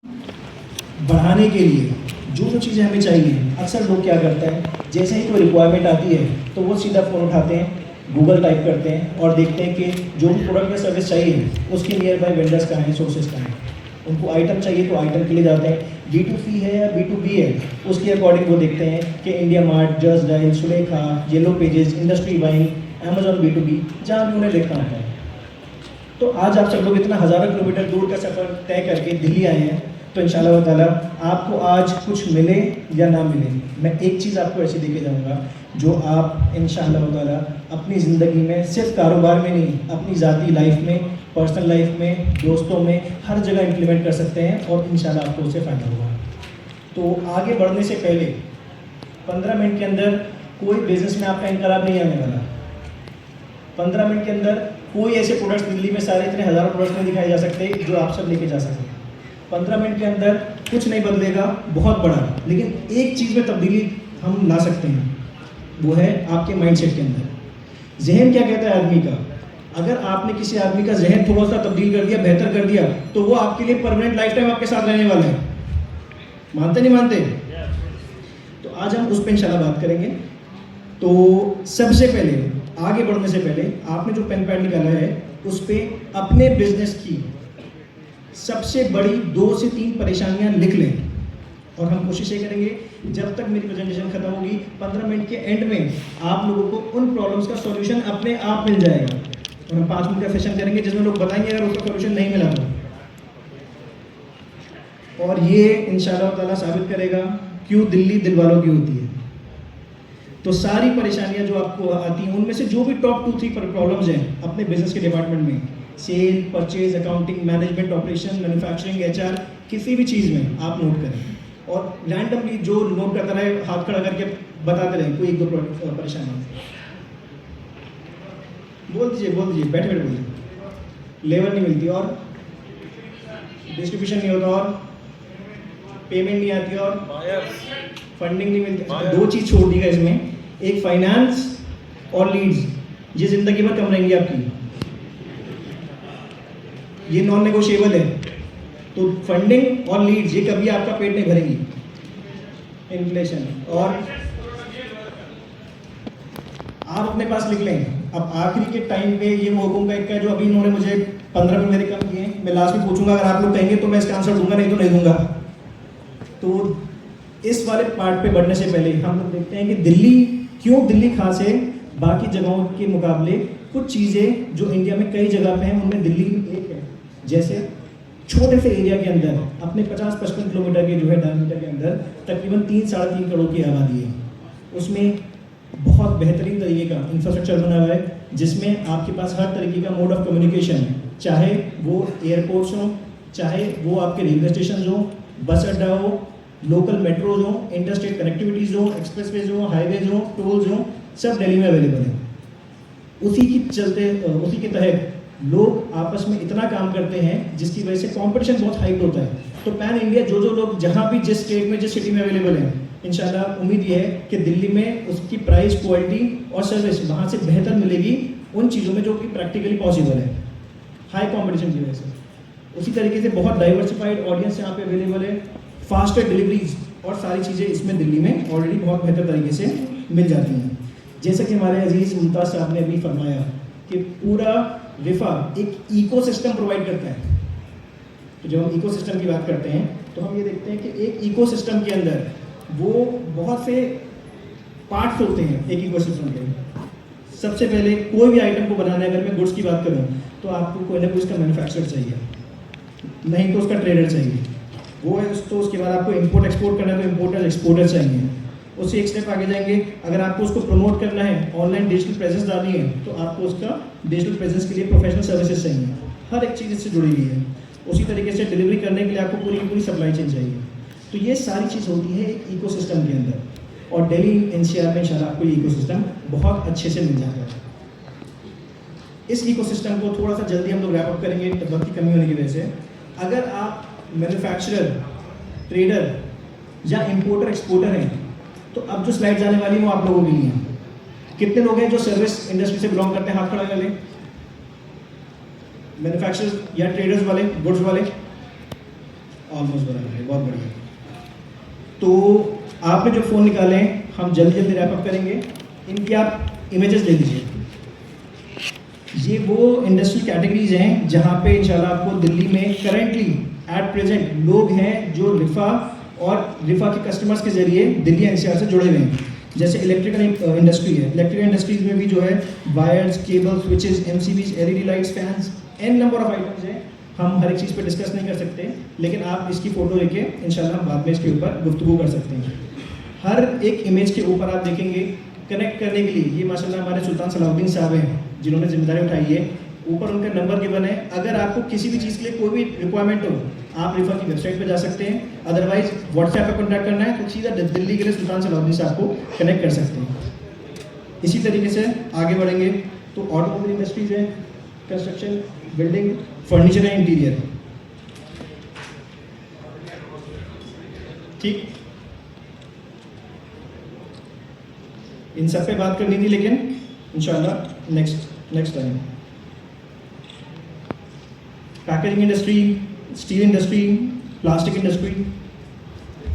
बढ़ाने के लिए जो जो चीज़ें हमें चाहिए, अक्सर लोग क्या करते हैं, जैसे ही कोई रिक्वायरमेंट आती है तो वो सीधा फ़ोन उठाते हैं, गूगल टाइप करते हैं और देखते हैं कि जो भी प्रोडक्ट या सर्विस चाहिए उसके नियर बाई वेंडर्स कहाँ हैं, सोर्सेज कहाँ हैं। उनको आइटम चाहिए तो आइटम के लिए जाते हैं, B2C है या B2B है उसके अकॉर्डिंग वो देखते हैं कि India mart, just dial, Sulekha, yellow pages, industry buying, Amazon B2B, जहाँ भी उन्हें देखना होता है। तो आज आप सब लोग इतना हज़ारों किलोमीटर दूर का सफ़र तय करके दिल्ली आए हैं, तो इंशाल्लाह ताला आपको आज कुछ मिले या ना मिले, मैं एक चीज़ आपको ऐसी देके जाऊंगा जो आप इंशाल्लाह ताला अपनी ज़िंदगी में, सिर्फ कारोबार में नहीं, अपनी ज़ाती लाइफ में, पर्सनल लाइफ में, दोस्तों में, हर जगह इम्प्लीमेंट कर सकते हैं और इंशाल्लाह आपको उससे फ़ायदा होगा। तो आगे बढ़ने से पहले 15 मिनट के अंदर कोई बिजनेस में आपका इनकलाब नहीं आने वाला। 15 मिनट के अंदर कोई ऐसे प्रोडक्ट्स दिल्ली में सारे इतने हज़ारों प्रोडक्ट्स नहीं दिखाए जा सकते जो आप सब लेके जा सकें। 15 मिनट के अंदर कुछ नहीं बदलेगा बहुत बड़ा, लेकिन एक चीज़ में तब्दीली हम ला सकते हैं, वो है आपके माइंडसेट के अंदर। जहन क्या कहता है आदमी का, अगर आपने किसी आदमी का जहन थोड़ा सा तब्दील कर दिया, बेहतर कर दिया, तो वो आपके लिए परमानेंट लाइफ टाइम आपके साथ रहने वाला है। मानते नहीं मानते? तो आज हम उस पर इंशाल्लाह बात करेंगे। तो सबसे पहले, आगे बढ़ने से पहले, आपने जो पेन पैड निकाला है उस पर अपने बिजनेस की सबसे बड़ी 2 से 3 परेशानियां लिख लें और हम कोशिश ये करेंगे जब तक मेरी प्रेजेंटेशन खत्म होगी 15 मिनट के एंड में आप लोगों को उन प्रॉब्लम्स का सॉल्यूशन अपने आप मिल जाएगा। और हम 5 मिनट का सेशन करेंगे जिसमें लोग बताएंगे अगर उसका सॉल्यूशन नहीं मिला तो। और ये इंशाल्लाह ताला साबित करेगा क्यों दिल्ली दिल वालों की होती है। तो सारी परेशानियां जो आपको आती हैं उनमें से जो भी टॉप 2-3 प्रॉब्लम्स हैं अपने बिजनेस के डिपार्टमेंट में, sale, purchase, accounting, management, operation, manufacturing, HR, किसी भी चीज़ में आप नोट करें और रैंडमली जो नोट करता रहे हाथ खड़ा करके बताते रहे कोई 1-2 परेशानी। बोल दीजिए, बैठे बैठे बोलिए। लेबर नहीं मिलती और डिस्ट्रीब्यूशन नहीं होता और पेमेंट नहीं आती और फंडिंग नहीं मिलती। 2 चीज़ छोड़ दीजिएगा इसमें, एक फाइनेंस और लीड्स, ये ज़िंदगी भर कम रहेंगी आपकी, ये नॉन नेगोशिएबल है। तो फंडिंग और लीड्स ये कभी आपका पेट नहीं भरेंगी। इन्फ्लेशन और आप अपने पास लिख लें। अब आखिरी के टाइम पे ये वो हुकुम का एक है जो अभी इन्होंने मुझे 15 मिनट मेरे कम किए, मैं लास्ट में पूछूंगा, अगर आप लोग कहेंगे तो मैं इसका आंसर दूंगा, नहीं तो नहीं दूंगा। तो इस वाले पार्ट पे बढ़ने से पहले हम लोग देखते हैं कि दिल्ली खास है बाकी जगहों के मुकाबले। कुछ चीज़ें जो इंडिया में कई जगह पे हैं उनमें दिल्ली एक है। जैसे छोटे से एरिया के अंदर अपने 50-55 किलोमीटर के जो है डायमीटर के अंदर तकरीबन 3-3.5 करोड़ की आबादी है। उसमें बहुत बेहतरीन तरीके का इंफ्रास्ट्रक्चर बना हुआ है जिसमें आपके पास हर तरीके का मोड ऑफ कम्युनिकेशन है, चाहे वो एयरपोर्ट्स हो, चाहे वो आपके रेलवे स्टेशन हो, बस अड्डा हो, लोकल मेट्रोज हो, इंटरस्टेट कनेक्टिविटीज़ हो, एक्सप्रेसवेज हो, हाईवेज हो, टोल्स हो, सब दिल्ली में अवेलेबल है। उसी के तहत लोग आपस में इतना काम करते हैं जिसकी वजह से कंपटीशन बहुत हाई होता है। तो पैन इंडिया जो लोग जहाँ भी जिस स्टेट में जिस सिटी में अवेलेबल है, इंशाल्लाह उम्मीद ये है कि दिल्ली में उसकी प्राइस, क्वालिटी और सर्विस वहाँ से बेहतर मिलेगी उन चीज़ों में जो कि प्रैक्टिकली पॉसिबल है, हाई कॉम्पिटिशन की वजह से। उसी तरीके से बहुत डाइवर्सिफाइड ऑडियंस यहाँ पे अवेलेबल है, फास्टर डिलीवरीज और सारी चीज़ें इसमें दिल्ली में ऑलरेडी बहुत बेहतर तरीके से मिल जाती हैं। जैसा कि हमारे अजीज़ मुमताज़ साहब ने अभी फरमाया कि पूरा रिफा एक इकोसिस्टम प्रोवाइड करता है। तो जब हम इकोसिस्टम की बात करते हैं तो हम ये देखते हैं कि एक इकोसिस्टम के अंदर वो बहुत से पार्ट्स होते हैं एक इकोसिस्टम के। सबसे पहले कोई भी आइटम को बनाना है, अगर मैं गुड्स की बात करूँ तो आपको कोई ना कोई उसका मैन्युफैक्चरर चाहिए, नहीं तो उसका ट्रेडर चाहिए, वो है तो उसके बाद आपको इंपोर्ट एक्सपोर्ट करना है तो इम्पोर्टर एक्सपोर्टर चाहिए। उससे एक स्टेप आगे जाएंगे, अगर आपको उसको प्रमोट करना है, ऑनलाइन डिजिटल प्रेजेंस डालनी है तो आपको उसका डिजिटल प्रेजेंस के लिए प्रोफेशनल सर्विसेज चाहिए। हर एक चीज़ इससे जुड़ी हुई है। उसी तरीके से डिलीवरी करने के लिए आपको पूरी सप्लाई चेन चाहिए। तो ये सारी चीज़ होती है एक इकोसिस्टम के अंदर और दिल्ली NCR में इंशाल्लाह आपको ये इकोसिस्टम बहुत अच्छे से मिल जाता है। इस इकोसिस्टम को थोड़ा सा जल्दी हम लोग रैप अप करेंगे वक्त की कमी होने की वजह से। अगर आप मैन्युफैक्चरर, ट्रेडर या इम्पोर्टर एक्सपोर्टर हैं तो अब जो स्लाइड आने वाली है वो आप लोगों के लिए हैं। कितने लोग हैं जो सर्विस इंडस्ट्री से बिलोंग करते हैं, हाथ खड़ा कर लें। मैन्युफैक्चरर्स या ट्रेडर्स वाले, गुड्स वाले, ऑलमोस्ट बराबर है, बहुत बढ़िया। तो आपने जो फ़ोन निकाले हैं हम जल्दी जल्दी रैप अप करेंगे, इनकी आप इमेजेस ले लीजिए। ये वो इंडस्ट्रियल कैटेगरीज हैं जहाँ पे इंशाल्लाह आपको दिल्ली में करेंटली एट प्रेजेंट लोग हैं जो रिफा और रिफा के कस्टमर्स के जरिए दिल्ली एनसीआर से जुड़े हुए हैं। जैसे इलेक्ट्रिकल इंडस्ट्री है, इलेक्ट्रिकल इंडस्ट्रीज में भी जो है wires, cables, switches, MCBs, LED lights, fans, an number of items हैं। हम हर एक चीज़ पे डिस्कस नहीं कर सकते, लेकिन आप इसकी फ़ोटो लेके इंशाल्लाह हम बाद में इसके ऊपर गुफ्तगू कर सकते हैं। हर एक इमेज के ऊपर आप देखेंगे कनेक्ट करने के लिए ये माशाल्लाह हमारे सुल्तान सलाउद्दीन साहब हैं जिन्होंने जिम्मेदारी उठाई है। ऊपर उनका नंबर गिवन है, अगर आपको किसी भी चीज़ के लिए कोई भी रिक्वायरमेंट हो आप रिफा की वेबसाइट पर जा सकते हैं, अदरवाइज व्हाट्सएप पर कॉन्टैक्ट करना है तो सीधा दिल्ली के लिए सुल्तान सलाउद्दीन साहब को कनेक्ट कर सकते हैं। इसी तरीके से आगे बढ़ेंगे तो ऑटोमोबाइल इंडस्ट्रीज है, कंस्ट्रक्शन, बिल्डिंग, फर्नीचर है, इंटीरियर, ठीक। इन सब पे बात करनी थी लेकिन इंशाल्लाह next time. Packaging industry, steel industry, plastic industry,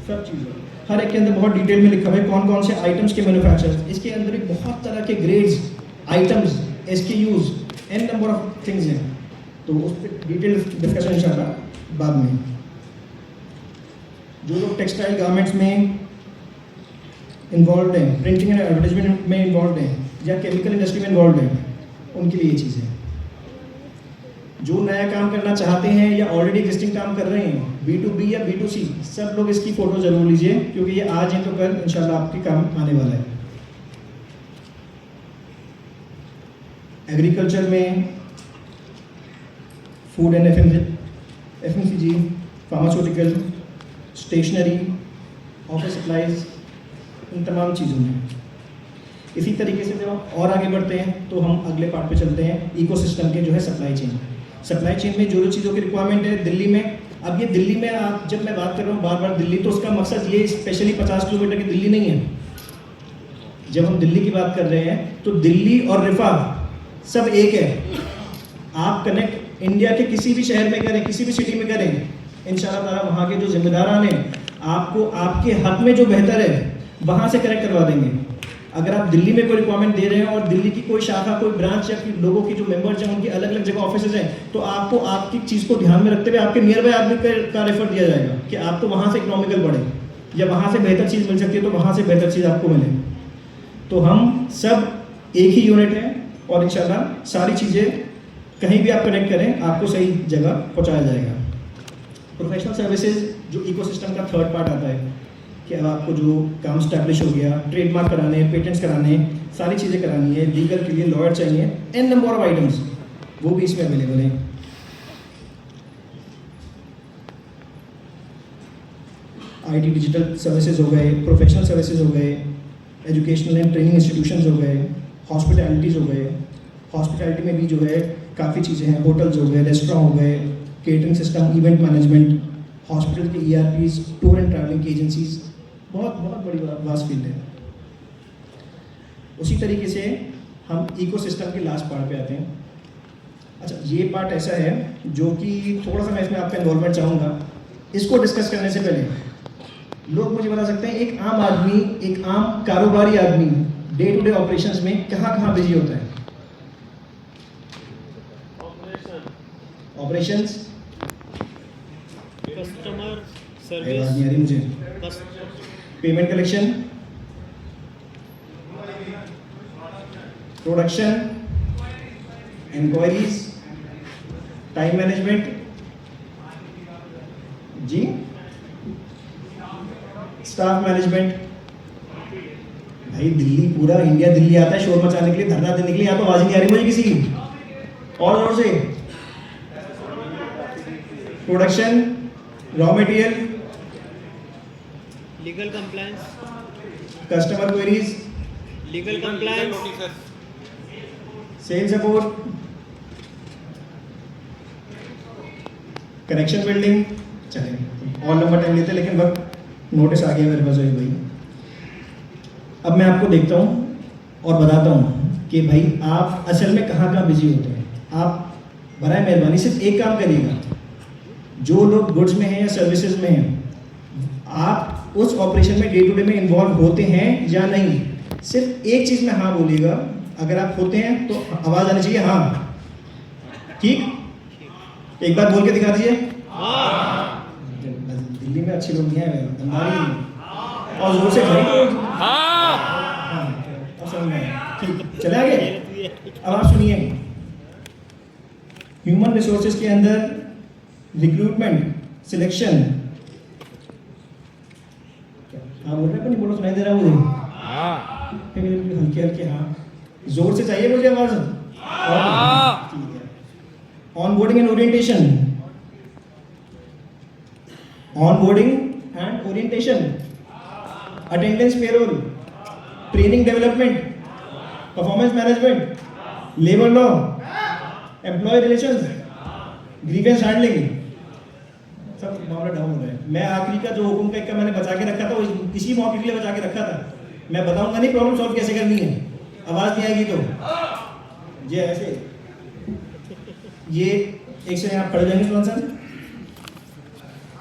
सब चीज़ें हर एक के अंदर बहुत डिटेल में लिखा हुआ है कौन कौन से आइटम्स के मैन्युफैक्चरर्स। इसके अंदर एक बहुत तरह के grades, items, SKUs, an number of things हैं, तो उस पर डिटेल डिस्कशन इंशाल्लाह बाद में। जो लोग टेक्सटाइल गारमेंट्स में इन्वॉल्व हैं, प्रिंटिंग एंड एडवर्टाइजमेंट में इन्वॉल्व हैं या केमिकल इंडस्ट्री में इन्वॉल्व हैं, उनके लिए ये चीज़ है। जो नया काम करना चाहते हैं या ऑलरेडी एग्जिस्टिंग काम कर रहे हैं, B2B या B2C, सब लोग इसकी फ़ोटो ज़रूर लीजिए क्योंकि ये आज है तो कल इंशाल्लाह आपके काम आने वाला है। एग्रीकल्चर में food and FMCG, pharmaceutical, stationery, office supplies, इन तमाम चीज़ों में। इसी तरीके से जब और आगे बढ़ते हैं तो हम अगले पार्ट पे चलते हैं, इकोसिस्टम के जो है सप्लाई चेन। सप्लाई चेन में जो चीज़ों की रिक्वायरमेंट है दिल्ली में, अब ये दिल्ली में आप जब मैं बात कर रहा हूँ बार बार दिल्ली, तो उसका मकसद ये स्पेशली 50 किलोमीटर की दिल्ली नहीं है। जब हम दिल्ली की बात कर रहे हैं तो दिल्ली और रिफा सब एक है। आप कनेक्ट इंडिया के किसी भी शहर में करें, किसी भी सिटी में करें, इंशाल्लाह ताला वहाँ के जो जिम्मेदारान हैं आपको आपके हक में जो बेहतर है वहाँ से कनेक्ट करवा देंगे। अगर आप दिल्ली में कोई रिक्वायरमेंट दे रहे हैं और दिल्ली की कोई शाखा, कोई ब्रांच या फिर लोगों की जो मेंबर्स हैं उनकी अलग अलग जगह ऑफिसेज हैं, तो आपको आपकी चीज़ को ध्यान में रखते हुए आपके नियर बाय आदमी का रेफर दिया जाएगा कि आपको वहाँ से इकोनॉमिकल पड़े या वहाँ से बेहतर चीज़ मिल सकती है तो वहाँ से बेहतर चीज़ आपको मिले। तो हम सब एक ही यूनिट हैं और इंशाल्लाह सारी चीज़ें कहीं भी आप कनेक्ट करें आपको सही जगह पहुँचाया जाएगा। प्रोफेशनल सर्विसेज जो इकोसिस्टम का थर्ड पार्ट आता है कि अब आपको जो काम स्टैब्लिश हो गया, ट्रेडमार्क कराने हैं, पेटेंट्स कराने हैं, सारी चीज़ें करानी है, लीगल के लिए लॉयर चाहिए, एन नंबर ऑफ आइटम्स वो भी इसमें अवेलेबल हैं। IT डिजिटल सर्विसेज हो गए, प्रोफेशनल सर्विसेज हो गए, एजुकेशनल एंड ट्रेनिंग इंस्टीट्यूशंस हो गए, हॉस्पिटैलिटीज़ हो गए। हॉस्पिटैलिटी में भी जो है काफ़ी चीज़ें हैं, होटल्स हो गए, रेस्टोरेंट हो गए, catering system, event management, hospital के ERPs, टूर एंड ट्रैवलिंग की एजेंसीज, बहुत बहुत बड़ी वास्ट फील्ड है। उसी तरीके से हम इकोसिस्टम के लास्ट पार्ट पे आते हैं। अच्छा, ये पार्ट ऐसा है जो कि थोड़ा सा मैं इसमें आपका इन्वॉल्वमेंट चाहूँगा। इसको डिस्कस करने से पहले लोग मुझे बता सकते हैं एक आम आदमी, एक आम कारोबारी आदमी डे टू डे ऑपरेशंस में कहाँ बिजी होता है? ऑपरेशंस, कस्टमर नहीं आ रही मुझे, payment collection, production, inquiries, time management, जी, स्टाफ मैनेजमेंट। भाई दिल्ली, पूरा इंडिया दिल्ली आता है शोर मचाने के लिए, धरना देने के लिए, यहाँ तो आवाज नहीं आ रही मुझे किसी की, और जोर से। Production, raw material, legal compliance, customer queries, legal compliance, sale support, connection building. चलें और नंबर टाइम लेते हैं लेकिन वक्त नोटिस आ गया मेरे पास भाई। अब मैं आपको देखता हूँ और बताता हूँ कि भाई आप असल में कहाँ बिजी होते हैं। आप बराए मेहरबानी सिर्फ एक काम करिएगा, जो लोग गुड्स में हैं या सर्विसेज में हैं, आप उस ऑपरेशन में डे टू डे में इन्वॉल्व होते हैं या नहीं? सिर्फ एक चीज़ में हाँ बोलिएगा, अगर आप होते हैं तो आवाज़ आनी चाहिए हाँ। ठीक, एक बार बोल के दिखा दीजिए। दिल्ली में अच्छे लोग नहीं हैं, अंबारी नहीं। और जोर से भाई अब समझ में आया। ठीक, चले आगे। अब आप सुनिए, ह्यूमन रिसोर्सेज के अंदर रिक्रूटमेंट, सिलेक्शन, हाँ बोल रहे हैं, नहीं बोलो, सुनाई दे रहा है मुझे? हल्के हल्के हाँ, जोर से चाहिए मुझे आवाज। ठीक है। Onboarding and orientation, onboarding and orientation, attendance payroll, training development, performance management, labour law, employ relations, grievance handling, सब मामला डाउन हो रहा है। मैं आखिरी का जो हुकुम का मैंने बचा के रखा था वो इसी मौके के लिए बचा के रखा था। मैं बताऊंगा नहीं प्रॉब्लम सॉल्व कैसे करनी है, आवाज नहीं आएगी तो ये ऐसे, ये एक से आप पढ़ जाएंगे सर,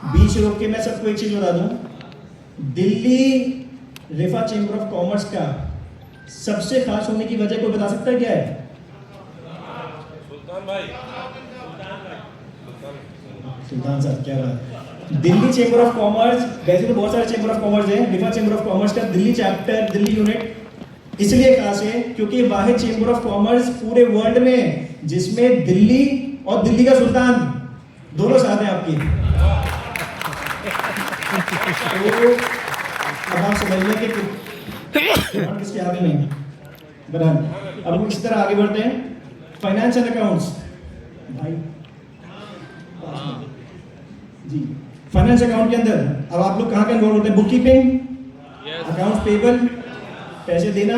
बीच रोक के मैं सबको एक चीज बता दूं, दिल्ली रिफा चेंबर ऑफ कॉमर्स का सबसे खास होने की वजह कोई बता सकता है क्या है? सुल्तान साहब, क्या बात। दिल्ली चेंबर ऑफ कॉमर्स, वैसे तो बहुत सारे चेंबर ऑफ कॉमर्स हैं, रिफा चेंबर ऑफ कॉमर्स का दिल्ली चैप्टर, दिल्ली यूनिट इसलिए खास है क्योंकि वाहिद चेंबर ऑफ कॉमर्स पूरे वर्ल्ड में जिसमें दिल्ली और दिल्ली का सुल्तान दोनों साथ हैं आपके। तो अब आप समझ लें कि किसके आगे नहीं बराबर। अब हम इसी तरह आगे बढ़ते हैं। फाइनेंस एंड अकाउंट्स, भाई जी, फाइनेंस अकाउंट के अंदर अब आप लोग कहाँ का इन्वॉल्व होते हैं? बुक कीपिंग, अकाउंट्स पेबल, पैसे देना,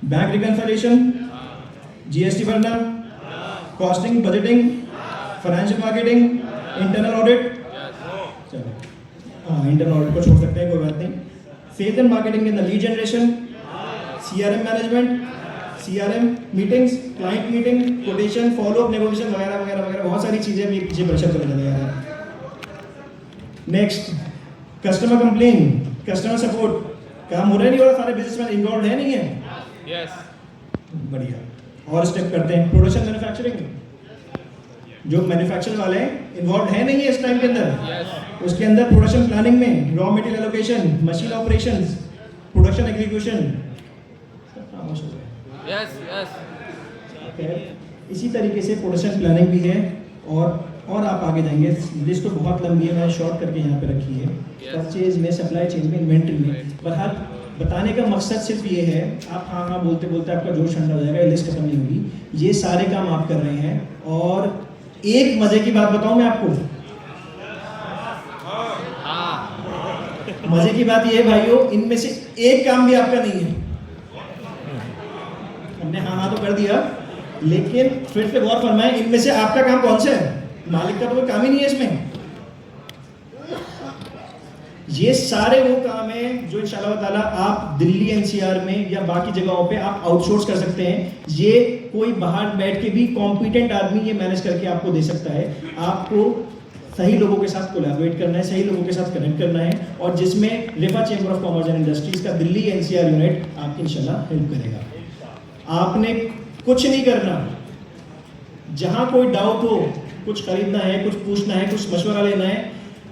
बैंक रिकन्सिलिएशन, जीएसटी भरना, costing, budgeting, financial marketing, internal audit. चलो हाँ, इंटरनल ऑडिट को छोड़ सकते हैं, कोई बात नहीं। सेल्स एंड मार्केटिंग के अंदर lead generation, CRM management, CRM meetings, client meeting, quotation, follow up, negotiation वगैरह वगैरह वगैरह, बहुत सारी चीजें अभी पीछे परिषद कर चले जा रहे हैं। Next, customer complain, customer support, काम हो रहा है नहीं हो रहा? सारे बिजनेसमैन इन्वॉल्व है नहीं है? यस, बढ़िया। और स्टेप करते हैं, प्रोडक्शन मैन्युफैक्चरिंग, जो मैन्युफैक्चर वाले हैं इन्वॉल्व है नहीं है इस टाइम के अंदर? यस, उसके अंदर प्रोडक्शन प्लानिंग में raw material allocation, machine operations, production execution, yes, yes. इसी तरीके से प्रोडक्शन प्लानिंग भी है। और आप आगे जाएंगे, लिस्ट तो बहुत लंबी है, मैंने शॉर्ट करके यहाँ पे रखी है। परचेज में, सप्लाई चेन में, इन्वेंट्री में। बहरहाल बताने का मकसद सिर्फ ये है, आप हाँ हाँ बोलते बोलते आपका जोश ठंडा हो जाएगा, ये लिस्ट खत्म नहीं होगी। ये सारे काम आप कर रहे हैं। और एक मजे की बात बताऊं मैं आपको, मजे की बात ये है भाइयों, इनमें से एक काम भी आपका नहीं है। हमने हाँ हाँ तो कर दिया, लेकिन फिर से गौर फरमाएं, इनमें से आपका काम कौन सा है? मालिक का तो कोई काम ही नहीं है इसमें। ये सारे वो काम हैं जो इंशाल्लाह ताला आप दिल्ली एनसीआर में या बाकी जगहों पे आप आउटसोर्स कर सकते हैं। ये कोई बाहर बैठ के भी कॉम्पिटेंट आदमी ये मैनेज करके आपको दे सकता है। आपको सही लोगों के साथ कोलैबोरेट करना है, सही लोगों के साथ कनेक्ट करना है, और जिसमें रिफा chamber of commerce and industries का दिल्ली एनसीआर यूनिट आपकी इंशाल्लाह हेल्प करेगा। आपने कुछ नहीं करना, जहां कोई डाउट हो, कुछ खरीदना है, कुछ पूछना है, कुछ मशवरा लेना है,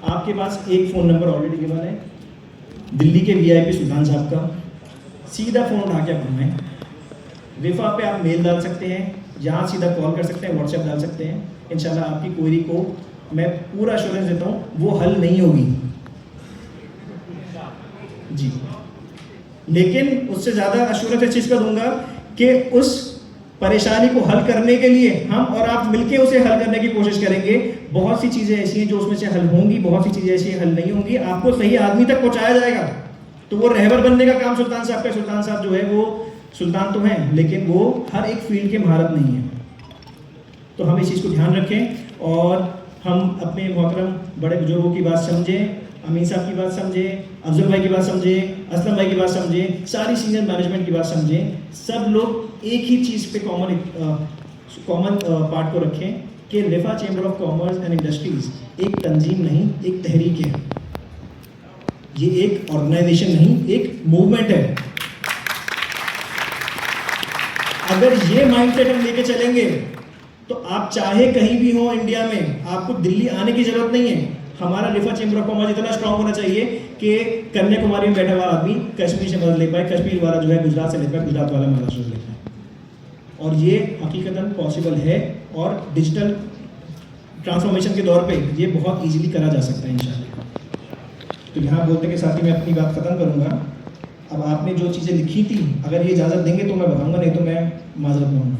आपके पास एक फ़ोन नंबर ऑलरेडी गिवन है, दिल्ली के वीआईपी सुल्तान साहब का। सीधा फ़ोन उठा के आप घूमें, रिफा पे आप मेल डाल सकते हैं, यहाँ सीधा कॉल कर सकते हैं, व्हाट्सएप डाल सकते हैं। इंशाल्लाह आपकी क्वेरी को मैं पूरा एश्योरेंस देता हूँ वो हल नहीं होगी जी, लेकिन उससे ज़्यादा एश्योरेंस इस चीज़ का दूंगा कि उस परेशानी को हल करने के लिए हम और आप मिलके उसे हल करने की कोशिश करेंगे। बहुत सी चीज़ें ऐसी हैं जो उसमें से हल होंगी, बहुत सी चीज़ें ऐसी हल नहीं होंगी। आपको सही आदमी तक पहुंचाया जाएगा। तो वो रहबर बनने का काम सुल्तान साहब का। सुल्तान साहब जो है वो सुल्तान तो हैं, लेकिन वो हर एक फील्ड के महारत नहीं है। तो हम इस चीज़ को ध्यान रखें और हम अपने मोहतरम बड़े बुजुर्गों की बात समझें, अमीन साहब की बात समझें, अफजल भाई की बात समझें, असलम भाई की बात समझें, सारी सीनियर मैनेजमेंट की बात समझें। सब लोग एक ही चीज़ पे कॉमन पार्ट को रखें कि लिफा chamber of commerce and industries एक तंजीम नहीं, एक तहरीक है। ये एक ऑर्गेनाइजेशन नहीं, एक मूवमेंट है। अगर ये माइंडसेट हम लेके चलेंगे तो आप चाहे कहीं भी हो इंडिया में, आपको दिल्ली आने की जरूरत नहीं है। हमारा लिफा चेंबर ऑफ कॉमर्स इतना स्ट्रांग होना चाहिए कि कन्याकुमारी में बैठा हुआ आदमी कश्मीर से मदद ले पाए, कश्मीर वाला जो है गुजरात से ले पाए, गुजरात वाला महाराष्ट्र से ले पाए। और ये हकीकतन पॉसिबल है और डिजिटल ट्रांसफॉर्मेशन के दौर पे ये बहुत इजीली करा जा सकता है इंशाल्लाह। तो यहाँ बोलते के साथ ही मैं अपनी बात ख़त्म करूँगा। अब आपने जो चीज़ें लिखी थी, अगर ये इजाज़त देंगे तो मैं बताऊँगा, नहीं तो मैं माजरत मांगूंगा।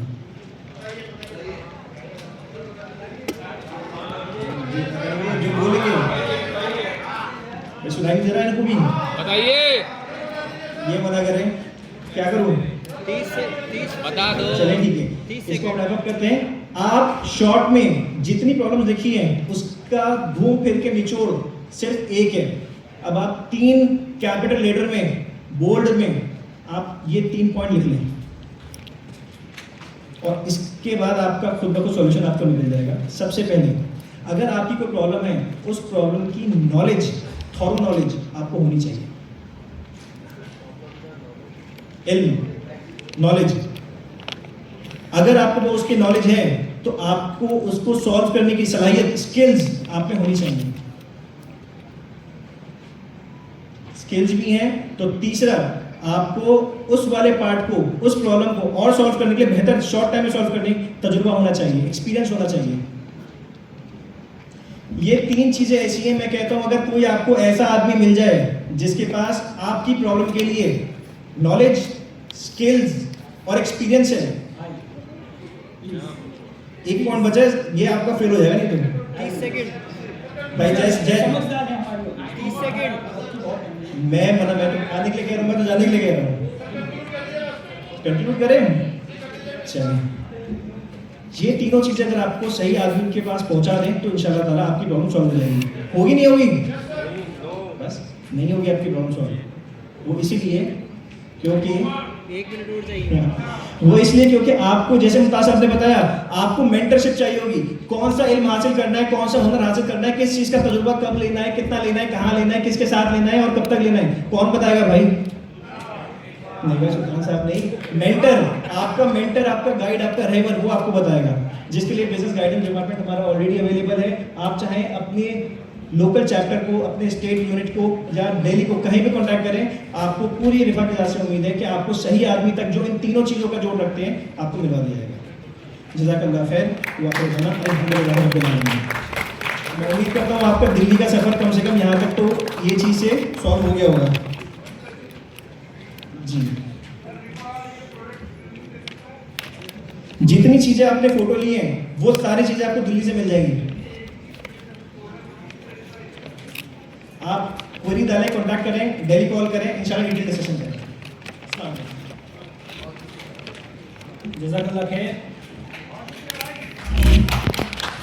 जो बोलेंगे सुनाई नहीं दे रहा है इनको भी, बताइए। ये मना करें, क्या करूँ? 30 से 30 बता दो। चलें ठीक 30 है, इसको हम रैप अप करते हैं। आप शॉर्ट में जितनी प्रॉब्लम्स लिखी हैं उसका घूम फिर के निचोड़ सिर्फ एक है। अब आप 3 कैपिटल लेटर में बोल्ड में आप ये 3 पॉइंट लिख लें और इसके बाद आपका खुद ब खुद सॉल्यूशन आपको मिल जाएगा। सबसे पहले अगर आपकी कोई प्रॉब्लम है, उस प्रॉब्लम की नॉलेज, थॉरो नॉलेज आपको होनी चाहिए। इल्म, नॉलेज, अगर आपको वो उसकी नॉलेज है तो आपको उसको सॉल्व करने की सलाहियत, स्किल्स आप में होनी चाहिए। स्किल्स भी हैं तो तीसरा आपको उस वाले पार्ट को, उस प्रॉब्लम को और सॉल्व करने के लिए बेहतर शॉर्ट टाइम में सॉल्व करने की तजुर्बा होना चाहिए, एक्सपीरियंस होना चाहिए। ये 3 चीजें ऐसी हैं, मैं कहता हूं अगर कोई आपको ऐसा आदमी मिल जाए जिसके पास आपकी प्रॉब्लम के लिए नॉलेज, स्किल्स और एक्सपीरियंस है, एक पॉइंट बचा है, ये आपका फेल हो जाएगा। नहीं तो 30 सेकंड भाई जय 30 सेकंड मैं तो आने के लिए कह रहा हूँ, मैं तो जाने के लिए कह रहा हूँ। कंटिन्यू करें, चलिए। ये तीनों चीजें अगर आपको सही आदमी के पास पहुंचा दें तो इंशाल्लाह ताला आपकी प्रॉब्लम सॉल्व हो जाएगी। होगी नहीं होगी? बस नहीं होगी आपकी प्रॉब्लम सॉल्व। वो इसीलिए क्योंकि 1 मिनट और चाहिए। वो इसलिए क्योंकि आपको, जैसे मुमताज साहब ने बताया, आपको मेंटरशिप चाहिए होगी। कौन सा इल्म हासिल करना है, कौन सा हुनर हासिल करना है, किस चीज का तजुर्बा कब लेना है, कितना लेना है, कहाँ लेना है, किसके साथ लेना है और कब तक लेना है, कौन बताएगा भाई? नहीं भाई, सुल्तान साहब नहीं। मेंटर, आपका गाइड, आपका रहबर, वो आपको बताएगा, जिसके लिए बिजनेस गाइडेंस डिपार्टमेंट हमारा ऑलरेडी अवेलेबल है। आप चाहे अपने लोकल चैप्टर को, अपने स्टेट यूनिट को या दिल्ली को कहीं भी कांटेक्ट करें, आपको पूरी रिफा की तरफ से उम्मीद है कि आपको सही आदमी तक जो इन तीनों चीज़ों का जोड़ रखते हैं आपको मिलवा दिया जाएगा। जज़ाकल्लाह खैर, अल्हम्दुलिल्लाह रब्बिल आलमीन। मैं उम्मीद करता हूँ आपका दिल्ली का सफ़र कम से कम यहाँ तक तो ये चीज़ से सॉल्व हो गया होगा जी। जितनी चीज़ें आपने फोटो ली हैं वो सारी चीज़ें आपको दिल्ली से मिल जाएंगी। आप पूरी डालें, कॉन्टैक्ट करें, दिल्ली कॉल करें, इंशाल्लाह डिटेल डिस्कशन करें। जज़ाकल्लाह खैर।